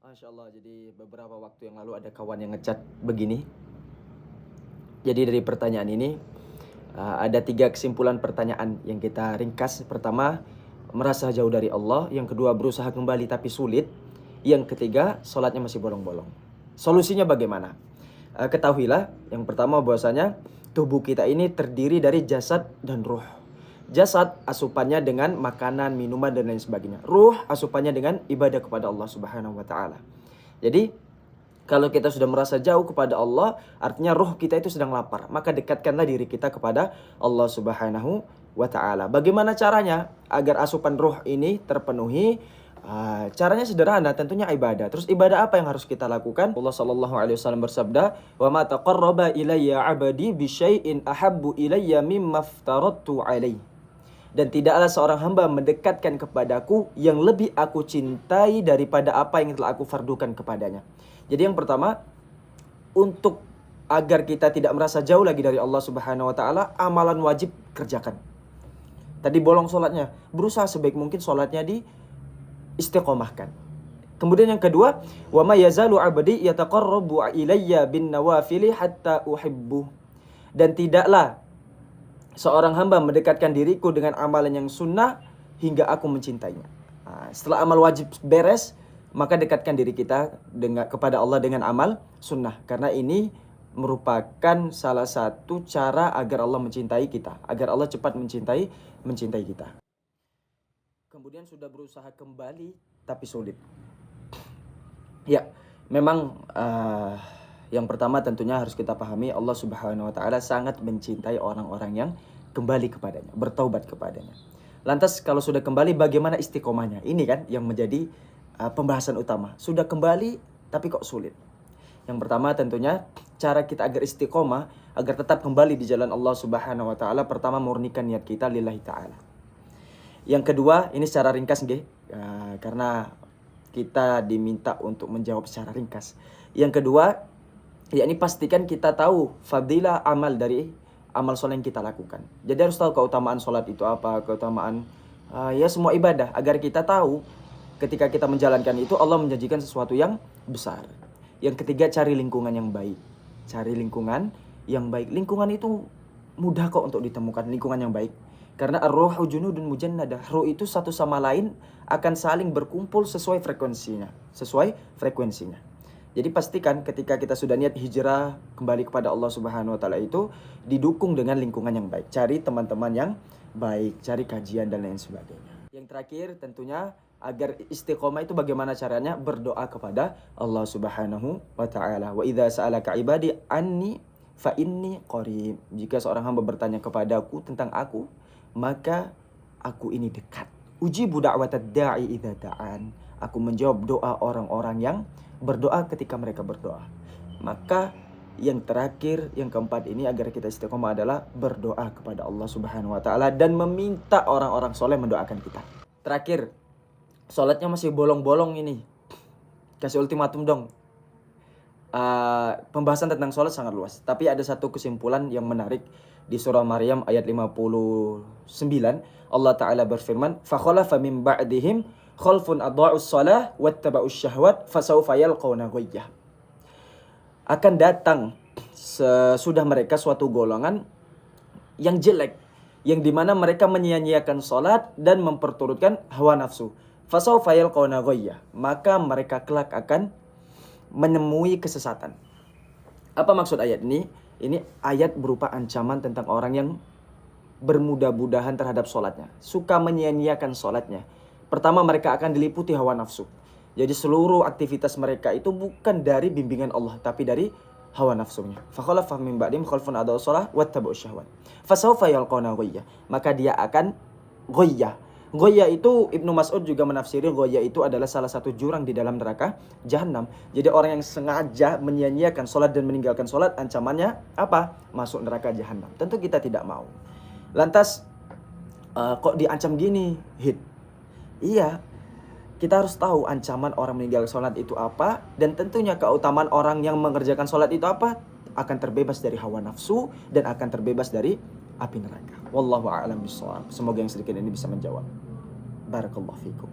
Masya Allah, jadi beberapa waktu yang lalu ada kawan yang ngechat begini. Jadi dari pertanyaan ini ada 3 kesimpulan pertanyaan yang kita ringkas. Pertama, merasa jauh dari Allah. Yang kedua, berusaha kembali tapi sulit. Yang ketiga, sholatnya masih bolong-bolong. Solusinya bagaimana? Ketahuilah yang pertama bahwasanya tubuh kita ini terdiri dari jasad dan ruh. Jasad asupannya dengan makanan, minuman dan lain sebagainya. Ruh asupannya dengan ibadah kepada Allah Subhanahu wa taala. Jadi kalau kita sudah merasa jauh kepada Allah, artinya ruh kita itu sedang lapar. Maka dekatkanlah diri kita kepada Allah Subhanahu wa taala. Bagaimana caranya agar asupan ruh ini terpenuhi? Caranya sederhana, tentunya ibadah. Terus ibadah apa yang harus kita lakukan? Allah Shallallahu Alaihi Wasallam bersabda, "Wa ma taqarraba ilayya 'abadi bi syai'in ahabbu ilayya mimma aftaradtu 'alaihi." Dan tidaklah seorang hamba mendekatkan kepadaku yang lebih aku cintai daripada apa yang telah aku fardukan kepadanya. Jadi yang pertama, untuk agar kita tidak merasa jauh lagi dari Allah Subhanahu wa taala, amalan wajib kerjakan. Tadi bolong sholatnya, berusaha sebaik mungkin sholatnya di istiqomahkan. Kemudian yang kedua, wa ma yazalu 'abdi yataqarrabu ilayya bin nawafili hatta uhibbu. Dan tidaklah seorang hamba mendekatkan diriku dengan amalan yang sunnah hingga aku mencintainya. Setelah amal wajib beres, maka dekatkan diri kita kepada Allah dengan amal sunnah. Karena ini merupakan salah satu cara agar Allah mencintai kita, agar Allah cepat mencintai kita. Kemudian sudah berusaha kembali tapi sulit. Ya, memang yang pertama tentunya harus kita pahami, Allah Subhanahu wa taala sangat mencintai orang-orang yang kembali kepadanya, bertaubat kepadanya. Lantas kalau sudah kembali, bagaimana istiqomahnya? Ini kan yang menjadi pembahasan utama. Sudah kembali tapi kok sulit. Yang pertama tentunya cara kita agar istiqomah, agar tetap kembali di jalan Allah Subhanahu wa taala, pertama murnikan niat kita lillahi taala. Yang kedua, ini secara ringkas nggih, karena kita diminta untuk menjawab secara ringkas. Yang kedua, yakni pastikan kita tahu fadilah amal dari amal sholat yang kita lakukan. Jadi harus tahu keutamaan sholat itu apa, keutamaan ya semua ibadah, agar kita tahu ketika kita menjalankan itu Allah menjanjikan sesuatu yang besar. Yang ketiga, cari lingkungan yang baik. Cari lingkungan yang baik. Lingkungan itu mudah kok untuk ditemukan, lingkungan yang baik. Karena ar-ruhu junudun mujannadah. Ruh itu satu sama lain akan saling berkumpul sesuai frekuensinya. Jadi pastikan ketika kita sudah niat hijrah kembali kepada Allah Subhanahu wa taala itu didukung dengan lingkungan yang baik. Cari teman-teman yang baik, cari kajian dan lain sebagainya. Yang terakhir tentunya agar istiqomah itu bagaimana caranya? Berdoa kepada Allah Subhanahu wa taala. Wa idza sa'alaka ibadi anni fa inni qarib. Jika seorang hamba bertanya kepadaku tentang aku, maka aku ini dekat. Ujibu da'watad da'i idza da'an. Aku menjawab doa orang-orang yang berdoa ketika mereka berdoa. Maka yang terakhir, yang keempat ini agar kita istiqomah adalah berdoa kepada Allah Subhanahu wa taala dan meminta orang-orang soleh mendoakan kita. Terakhir, sholatnya masih bolong-bolong ini. Kasih ultimatum dong. Pembahasan tentang sholat sangat luas, tapi ada satu kesimpulan yang menarik di surah Maryam ayat 59. Allah Ta'ala berfirman, فَخَلَفَ مِنْ بَعْدِهِمْ خَلْفٌ أَضَاعُوا الصَّلَاةَ وَاتَّبَعُوا الشَّهْوَاتِ فَسَوْفَ يَلْقَوْنَ غَيًّا. Akan datang sesudah mereka suatu golongan yang jelek, yang dimana mereka menyia-nyiakan sholat dan memperturutkan hawa nafsu. فَسَوْفَ يَلْقَوْنَ غَيًّا. Maka mereka kelak akan menemui kesesatan. Apa maksud ayat ini? Ini ayat berupa ancaman tentang orang yang bermudah-mudahan terhadap sholatnya, suka menyia-nyiakan sholatnya. Pertama, mereka akan diliputi hawa nafsu. Jadi seluruh aktivitas mereka itu bukan dari bimbingan Allah, tapi dari hawa nafsunya. فَخَلَفَ مِنْ بَعْدِهِمْ خَلْفٌ أَضَاعُوا الصَّلَاةَ وَاتَّبَعُوا الشَّهْوَاتِ فَسَوْفَ يَلْقَوْنَ غَيًّا. Maka dia akan ghayyah. Ghayyah itu Ibnu Mas'ud juga menafsiri ghayyah itu adalah salah satu jurang di dalam neraka Jahannam. Jadi orang yang sengaja menyia-nyiakan sholat dan meninggalkan sholat, ancamannya apa? Masuk neraka Jahannam. Tentu kita tidak mau. Lantas kok diancam gini, Hid? Iya, kita harus tahu ancaman orang meninggalkan sholat itu apa, dan tentunya keutamaan orang yang mengerjakan sholat itu apa? Akan terbebas dari hawa nafsu dan akan terbebas dari api neraka. Wallahu a'lam bishawab. Semoga yang sedikit ini bisa menjawab. Barakallahu fikum.